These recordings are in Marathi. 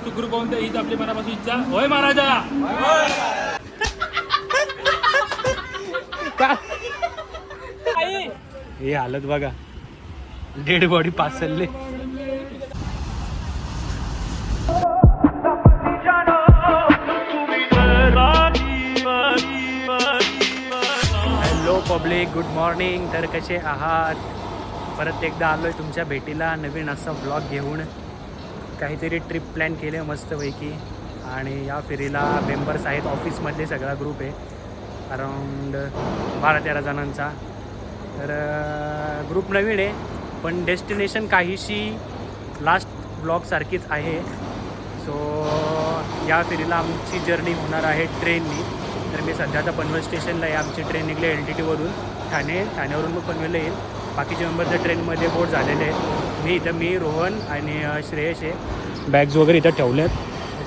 प्रवास सुखरूप होऊन दे हीच आपली मनापासून इच्छा. होय महाराजा. हे हालत बघा, डेड बॉडी पास चालले. Hello public, good morning. तर कसे आहात? परत एकदा आलो आहे तुमच्या भेटीला नवीन असा व्लॉग घेऊन. काहीतरी ट्रिप प्लॅन केले मस्तपैकी आणि या फेरीला मेंबर्स आहेत ऑफिसमधले, सगळा ग्रुप आहे अराऊंड 12-13 जणांचा. तर ग्रुप नवीन आहे पण डेस्टिनेशन काहीशी लास्ट ब्लॉगसारखीच आहे. सो या फेरीला आमची जर्नी होणार आहे ट्रेननी. तर मी सध्या आता पनवेल स्टेशनला आहे. आमची ट्रेन निघली LTTवरून ठाण्यावरून मग पनवेलला येईल. बाकीचे मेंबर तर ट्रेनमध्ये बोर्ड झालेले आहेत. मी रोहन आणि श्रेयश आहे. बॅग्स वगैरे इथं ठेवले आहेत.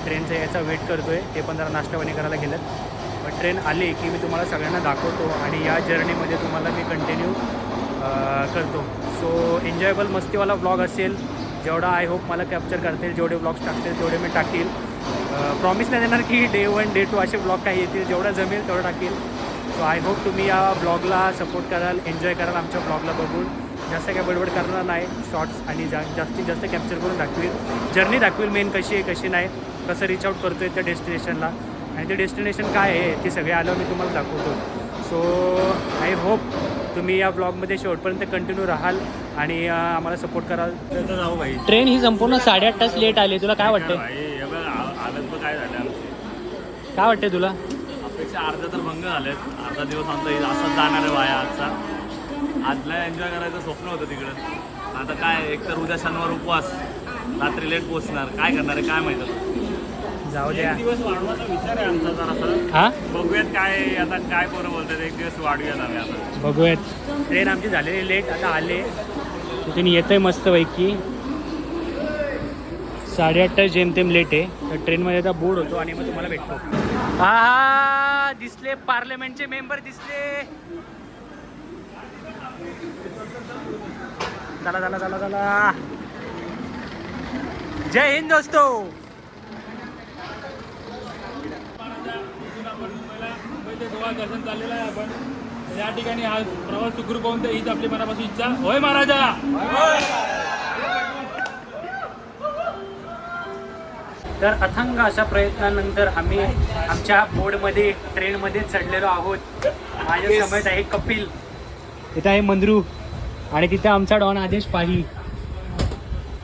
ट्रेनचा याचा वेट करतो आहे. ते पण जरा नाश्ता पाणी करायला गेलं. पण ट्रेन आली की मी तुम्हाला सगळ्यांना दाखवतो आणि या जर्नीमध्ये तुम्हाला मी कंटिन्यू करतो. सो एन्जॉयबल मस्तीवाला व्लॉग असेल. जेवढा आय होप मला कॅप्चर करतील, जेवढे व्लॉग्स टाकतील तेवढे मी टाकील. प्रॉमिस नाही देणार की Day 1 Day 2 असे व्लॉग काही येतील. जेवढं जमेल तेवढं टाकील. सो आय होप तुम्ही या ब्लॉगला सपोर्ट कराल, एन्जॉय कराल आमच्या ब्लॉगला बघून. जास्त काय बडबड करणार नाही, शॉर्ट्स आणि जास्तीत जास्त कॅप्चर करून दाखवेल. जर्नी दाखवेल मेन कशी आहे कशी नाही, कसं रीच आउट करतो आहे त्या डेस्टिनेशनला आणि ते डेस्टिनेशन काय आहे ते सगळे आल्यावर मी तुम्हाला दाखवतो. सो आय होप तुम्ही या ब्लॉगमध्ये शेवटपर्यंत कंटिन्यू राहाल आणि आम्हाला सपोर्ट कराल. जाऊ भाई. ट्रेन ही संपूर्ण 8.5 तास लेट आली. तुला काय वाटतं? हालत काय झालं, काय वाटते तुला? अपेक्षा अर्धा तर भंग झालेत. अर्धा दिवस आमचा असाच जाणार आहे वाया आजचा. आजला एन्जॉय करायचं स्वप्न होतं तिकडं. आता काय, एकतर उद्या शनिवार उपवास, रात्री लेट पोचणार, काय करणार आहे काय माहिती. जाऊ द्या. एक दिवस वाढवायचा विचार आहे आमचा जरासा. हां बघूयात काय आता, काय पोरं बोलतात. एक दिवस वाढूयात आम्ही आता. बघूयात. ट्रेन आमची झालेली लेट, आता आले तिथे येतं आहे मस्तपैकी. 8:30 तास जेमतेम लेट आहे. तर ट्रेनमध्ये आता बोर्ड होतो आणि मग तुम्हाला भेटतो. हा दिसले, पार्लमेंटचे मेंबर दिसले. चला चला चला चला. जय हिंद दोस्तो. गोवा दर्शन चाललेलं आहे आपण. या ठिकाणी हा प्रवास सुखरूप होऊन दे हीच आपली मनापासून इच्छा. होय महाराजा. तर अथंग अशा प्रयत्नानंतर आम्ही आमच्या बोर्डमध्ये ट्रेनमध्ये चढलेलो आहोत. माझ्या समोर आहे कपिल, तिथे आहे मंद्रू आणि तिथे आमचा डॉन आदेश पाही.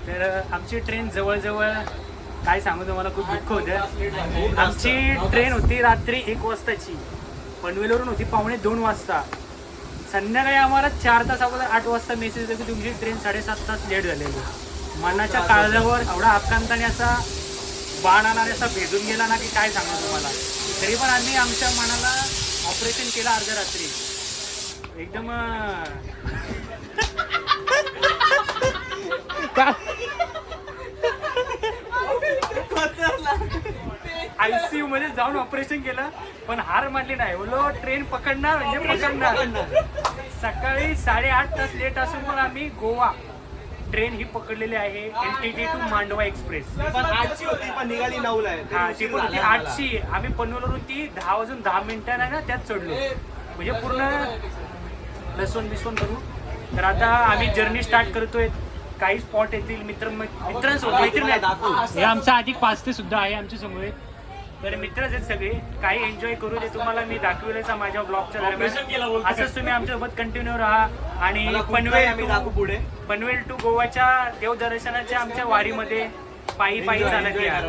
तर आमची ट्रेन जवळजवळ काय सांगू तुम्हाला, खूप दुःख होतं. आमची ट्रेन होती रात्री 1 वाजताची, पनवेलवरून होती 1:45 वाजता. संध्याकाळी आम्हाला 4 तास अगोदर 8 वाजता मेसेज येतो की तुमची ट्रेन 7.5 तास लेट झालेली. मनाच्या काळजावर एवढा आकांताने असा बाण आणाने असा भेदून गेला ना की काय सांगू तुम्हाला. तरी पण आम्ही आमच्या मनाला ऑपरेशन केलं अर्ध्या रात्री. एकदम ICU मध्ये जाऊन ऑपरेशन केलं पण हार मानली नाही. बोलो ट्रेन पकडणार म्हणजे पकडणार. सकाळी 8:30 तास लेट असून पण आम्ही गोवा ट्रेन ही पकडलेली आहे. LTT to Mandwa express. पण 8ची होती पण निघाली 9ला आहे. हा ती पण होती 8ची. आम्ही पनवेलवरून ती 10 वाजून 10 मिनिटांना ना त्यात चढलो. म्हणजे पूर्ण लसवण करू. तर आता आम्ही जर्नी स्टार्ट करतोय. काही स्पॉट येतील मित्रांसोबत, मैत्रीण आहेत. हे आमचा अधिक 5 ते सुद्धा आहे आमच्या समोर. तर मित्रच आहेत सगळे. काही एन्जॉय करू दे, तुम्हाला मी दाखवेलच माझ्या ब्लॉगच्या दरम्यान. असंच तुम्ही आमच्यासोबत कंटिन्यू राहा आणि पनवेल टू गोवाच्या देवदर्शनाच्या आमच्या वारीमध्ये पायी चालत या.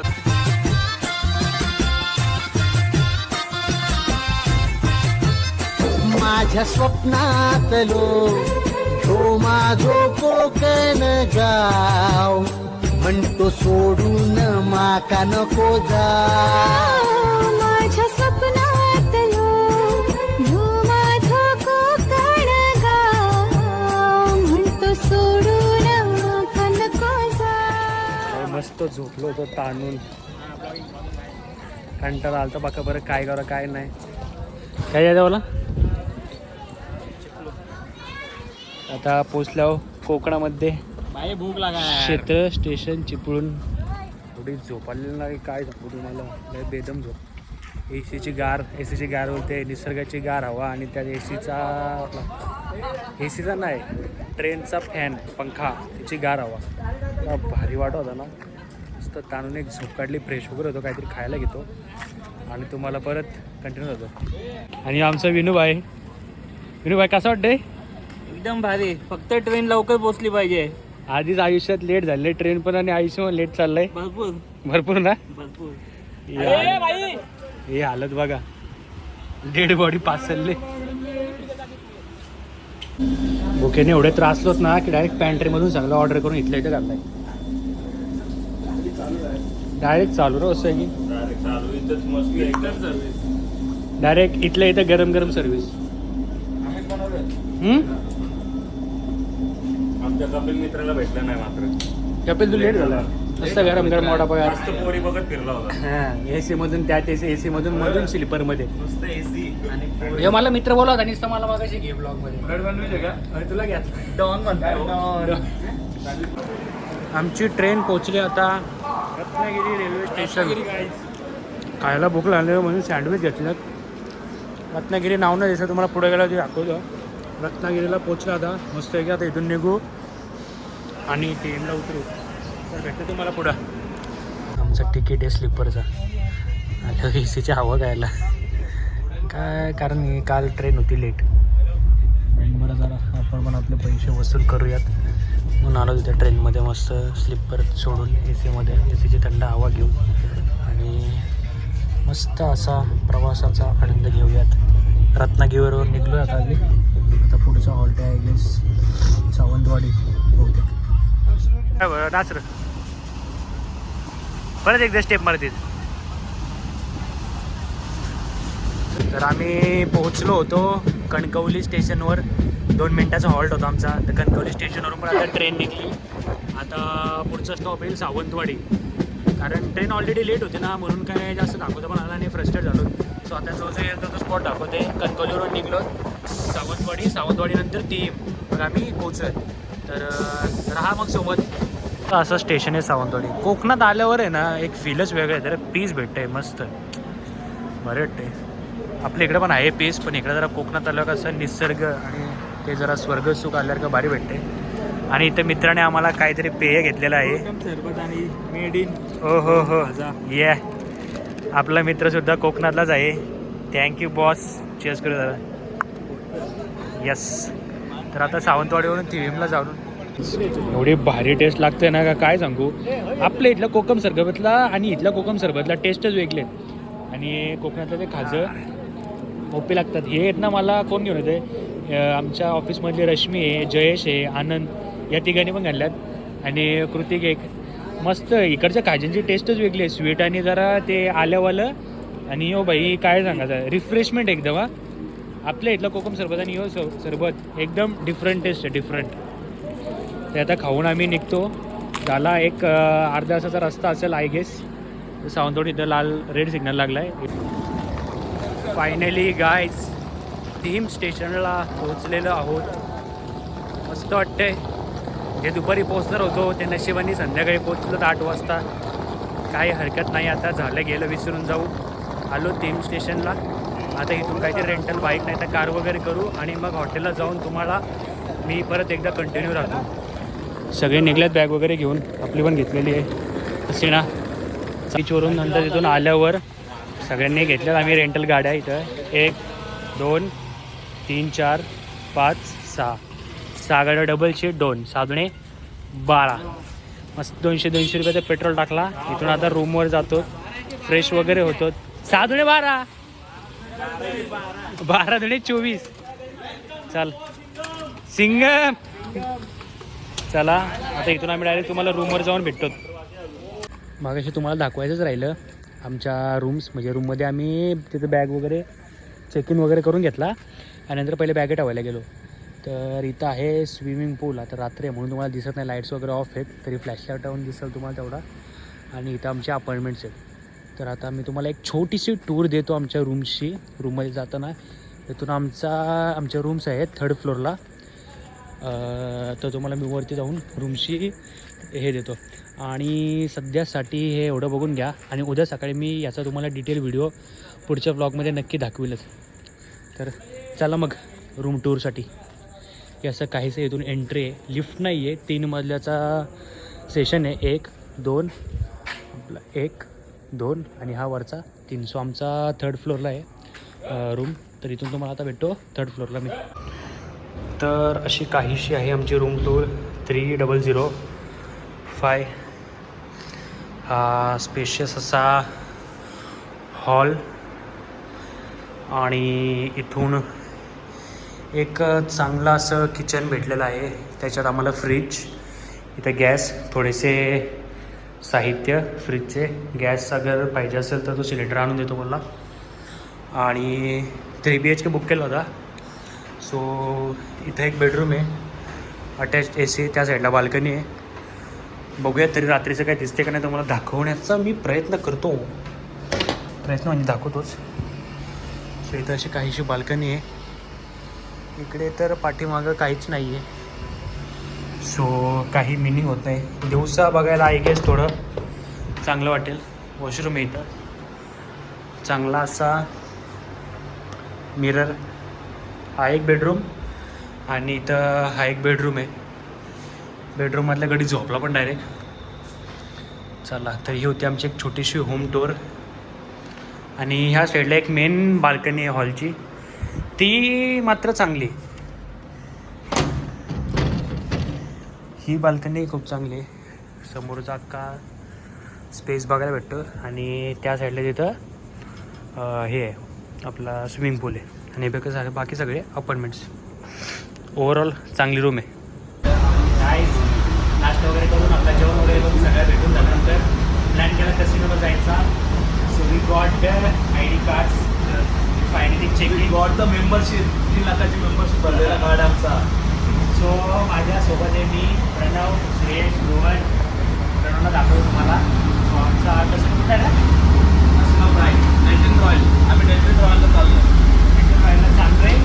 माझ्या स्वप्नातलो हो माझो कोकण गाव, म्हणतो सोडून माका नको जा. माझ्या स्वप्नातलो हो माझो कोकण गाव, म्हणतो सोडून माका नको जा. मस्त झोपलो होतो ताणून. कंटाळा आलता बाका. बरं काय करा काय नाही. काय यायचं मला. आता पोचल्यावर कोकणामध्ये भूक लागा. क्षेत्र स्टेशन चिपळूण एवढी झोप आलेली नाही काय सांगू तुम्हाला, लय बेदम झोप. एसीची गार बोलते, निसर्गाची गार हवा आणि त्या एसीचा नाही ट्रेनचा फॅन पंखा त्याची गार हवा इतका भारी वाटत होता ना. मस्त ताणून एक झोप काढली, फ्रेश वगैरे होतो, काहीतरी खायला घेतो आणि तुम्हाला परत कंटिन्यू होतो. आणि आमचा विनूभाई कसं वाटतंय? एकदम भारी, फक्त ट्रेन लवकर पोहोचली पाहिजे. आधीच आयुष्यात लेट झाले ट्रेन पण आणि आयुष्य लेट चाललंय भरपूर ना. हे हालत बघा, डेड बॉडी पास चालले. भुकेने एवढे त्रासलोत ना की डायरेक्ट पॅन्ट्रीमधून सगळं ऑर्डर करून इथल्या इथं घालताय. डायरेक्ट चालू रो असं आहे की डायरेक्ट इथल्या इथं गरम गरम सर्व्हिस. आमच्या कपिल मित्राला भेटलं नाही मात्र. कपिल तू लेट झाला. मस्त गरम गरम मोठा पगार. जास्त पोरी बघत फिरला होता. हां, एसी मधून त्यात एसी मधून स्लीपर मध्ये. नुसतं एसी आणि हे मला मित्र बोलला होता नुसतं मला मागाशी घे ब्लॉग मध्ये. तुला घ्या डॉन म्हणतो. आमची ट्रेन पोहोचली आता रत्नागिरी रेल्वे स्टेशन. खायला भूक लागली म्हणून सँडविच घेतलं. रत्नागिरी नाव नाही दिसलं तुम्हाला, पुढे गेला ते दाखवलं. रत्नागिरीला पोचलं आता मस्त आहे की. आता इथून निघू आणि ट्रेनला उतरू तर भेटतं तुम्हाला पुढं. आमचं तिकीट आहे स्लीपरचा. आलं एसीच्या हवा घ्यायला काय, कारण काल ट्रेन होती लेट. बरं जरा आपण पण आपले पैसे वसूल करूयात म्हणून आलो तिथे ट्रेनमध्ये. मस्त स्लीपर सोडून एसीमध्ये एसीची थंड हवा घेऊ आणि मस्त असा प्रवासाचा आनंद घेऊयात. रत्नागिरीवरून निघलो आता आधी. आता पुढचा हॉल्ट आहे गेस सावंतवाडी बहुतेक. काय बरं नाचर परत एकदा स्टेप मारतील. तर आम्ही पोहोचलो होतो कणकवली स्टेशनवर. 2 मिनिटाचा हॉल्ट होता आमचा. तर कणकवली स्टेशनवरून पण आता ट्रेन निघली. आता पुढचा स्टॉप येईल सावंतवाडी. कारण ट्रेन ऑलरेडी लेट होती ना म्हणून काय जास्त दाखवतं पण आला नाही, फ्रस्ट्रेट झालो. सो आता जो येईल तो स्पॉट दाखवते. कणकवलीवरून निघलो सावंतवाडीनंतर मग आम्ही पोहोचत. तर राहा मग सोबत. असं स्टेशन आहे सावंतवाडी. कोकणात आल्यावर आहे ना एक फीलच वेगळं आहे. तर पीस भेटते मस्त बरं वाटते. आपल्या इकडे पण आहे पीस, पण इकडे जरा कोकणात आल्यावर कसं निसर्ग आणि ते जरा स्वर्ग सुख आल्यावर का भारी भेटते. आणि इथं मित्राने आम्हाला काहीतरी पेय घेतलेलं आहे. सरबत आणि मेड इन. हो ये आपला मित्रसुद्धा कोकणातलाच आहे. Thank you boss. चेअर्स करू जरा. यस. तर आता सावंतवाडीवरून TVMला जाऊन एवढी भारी टेस्ट लागते ना का काय सांगू. आपल्या इथल्या कोकम सरबतला आणि इथल्या कोकम सरबतला टेस्टच वेगळे. आणि कोकणातलं ते खाजं ओपी लागतात. हे आहेत ना मला कोण घेऊन येते, आमच्या ऑफिसमधली रश्मी आहे, जयेश आहे, आनंद या तिघांनी पण घालल्यात आणि कृतिक एक. मस्त इकडच्या खाज्यांची टेस्टच वेगळी आहे. स्वीट आणि जरा ते आल्यावालं. आणि यो बाई काय सांगायचं रिफ्रेशमेंट एकदम. हा आपल्या इथलं कोकम सरबत आणि यो सरबत एकदम डिफरंट टेस्ट आहे, डिफरंट. ते आता खाऊन आम्ही निघतो. झाला एक अर्ध्या तासाचा रस्ता असेल आय गेस. सावंतवाडी इथं रेड सिग्नल लागला आहे. फायनली गाईज TVM स्टेशनला पोहोचलेलो आहोत. मस्त वाटतंय. जे दुपारी पोहोचणार होतो ते नशिबाने संध्याकाळी पोहोचलो 8 वाजता. काही हरकत नाही. आता झालं गेलं विसरून जाऊ. आलो TVM स्टेशनला. आता इथून काहीतरी रेंटल बाईक नाही तर कार वगैरे करू आणि मग हॉटेलला जाऊन तुम्हाला मी परत एकदा कंटिन्यू राहतो. सगळे निघल्यात बॅग वगैरे घेऊन. आपली पण घेतलेली आहे तशी ना. बीचवरून नंतर तिथून आल्यावर सगळ्यांनी घेतल्यात आम्ही रेंटल गाड्या. इथं 1 2 3 4 5 6 गाड्या डबल शीट 2 साधणे 12. मस्त 200 रुपयाचा पेट्रोल टाकला. इथून आता रूमवर जातो, फ्रेश वगैरे होतो. 6 दुणे 12 12 दुणे 24. चल सिंगम. चला आता इथून आम्ही डायरेक्ट तुम्हाला रूमवर जाऊन भेटतो. मागाशी तुम्हाला दाखवायचंच राहिलं आमच्या रूम्स. म्हणजे रूममध्ये आम्ही तिथं बॅग वगैरे चेक इन वगैरे करून घेतला आणि नंतर पहिले बॅगे ठेवायला गेलो. तर इथं आहे स्विमिंग पूल. आता रात्री आहे म्हणून तुम्हाला दिसत नाही, लाईट्स वगैरे ऑफ आहेत, तरी फ्लॅशलाईट लावून दिसेल तुम्हाला तेवढा. आणि इथं आमचे अपॉइंटमेंट्स आहेत. तर आता मी तुम्हाला एक छोटीशी टूर देतो आमच्या रूम्सची. रूममध्ये जाताना इथून आमच्या रूम्स आहेत 3rd फ्लोअरला. तर तुम्हाला मी वरती जाऊन रूमची हे देतो. आणि सध्यासाठी हे एवढं बघून घ्या आणि उद्या सकाळी मी याचा तुम्हाला डिटेल व्हिडिओ पुढच्या ब्लॉगमध्ये नक्की दाखविलच. तर चला मग रूम टूरसाठी. हे असं काहीसं इथून एंट्री आहे, लिफ्ट नाही आहे, 3 मजल्याचा सेशन आहे. 1 2 आपला 1 2 आणि हा वरचा 3. सो आमचा 3rd फ्लोअरला आहे रूम. तर इथून तुम्हाला आता भेटतो 3rd फ्लोअरला मी. तर अशी काहीशी आहे आमची रूम टूर 3005. हा स्पेशियस असा हॉल आणि इथून एक चांगलं असं किचन भेटलेलं आहे. त्याच्यात आम्हाला फ्रीज, इथं गॅस, थोडेसे साहित्य फ्रीजचे. गॅस अगर पाहिजे असेल तर तो सिलेंडर आणून देतो बोलला. आणि 3 BHK बुक केला होता. सो इथं एक बेडरूम आहे, अटॅच AC, त्या साईडला बाल्कनी आहे. बघूया तरी रात्रीचं काय दिसते का नाही तुम्हाला दाखवण्याचा मी प्रयत्न म्हणजे दाखवतोच. सो इथं अशी काहीशी बाल्कनी आहे. इकडे तर पाठीमागं काहीच नाही आहे. सो काही मिनिंग होत नाही. दिवसा बघायला आय गेस थोडं चांगलं वाटेल. वॉशरूम आहे इथं, चांगला असा मिरर. हा एक बेडरूम आणि इथं हा एक बेडरूम आहे. बेडरूममधल्या गडी झोपला पण डायरेक्ट. चला तर ही होती आमची एक छोटीशी होम टूर. आणि ह्या साईडला एक मेन बाल्कनी आहे हॉलची, ती मात्र चांगली. ही बाल्कनी खूप चांगली आहे. समोरचा अख्खा स्पेस बघायला भेटतो. आणि त्या साईडला तिथं हे आहे आपला स्विमिंग पूल आहे. आणि बाकी सगळे अपार्टमेंट्स. ओव्हरऑल चांगली रूम आहे. नाईस. नाश्ता वगैरे करून आपला जेवण वगैरे करून सगळ्या भेटून झाल्यानंतर प्लॅन केला कसिनोवर जायचा. So we got the ID cards, finally check in. Got the membership, 3 लाखाची मेंबरशिप भरलेला कार्ड आमचा. सो माझ्यासोबत आहे मी, प्रणव, श्रेयस, रोहन. प्रणवला दाखवतो तुम्हाला. सो आमचा कसं कुठं आहे ना डेल्टन रॉयल. आम्ही डेल्टन रॉयलला चाललो. राहायला चांगलं आहे.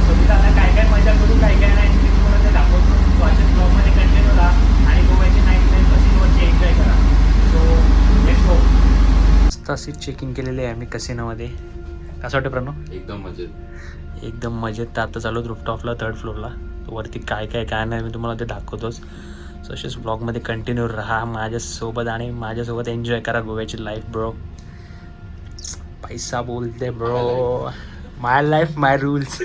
सो तिथं आता काय काय मजा करू, काय काय नाही ते तुम्हाला ते दाखवतो. सो आजच्या ब्लॉगमध्ये कंटिन्यू राहा आणि गोव्याची नाईट लाईफ कसिनोवरची एन्जॉय करा. So let's go. मस्त अशी चेकिंग केलेली आहे आम्ही कसिनोमध्ये. कसं वाटतं प्रणव? एकदम मजेत. एकदम मजेत. तर आता चालू रूफटॉपला 3rd फ्लोअरला. वरती काय नाही मी तुम्हाला ते दाखवतोच. सो असेच ब्लॉगमध्ये कंटिन्यू राहा माझ्यासोबत आणि माझ्यासोबत एन्जॉय करा गोव्याची लाईफ ब्रो. पैसा बोलते ब्रो. माय लाईफ माय रूल्स.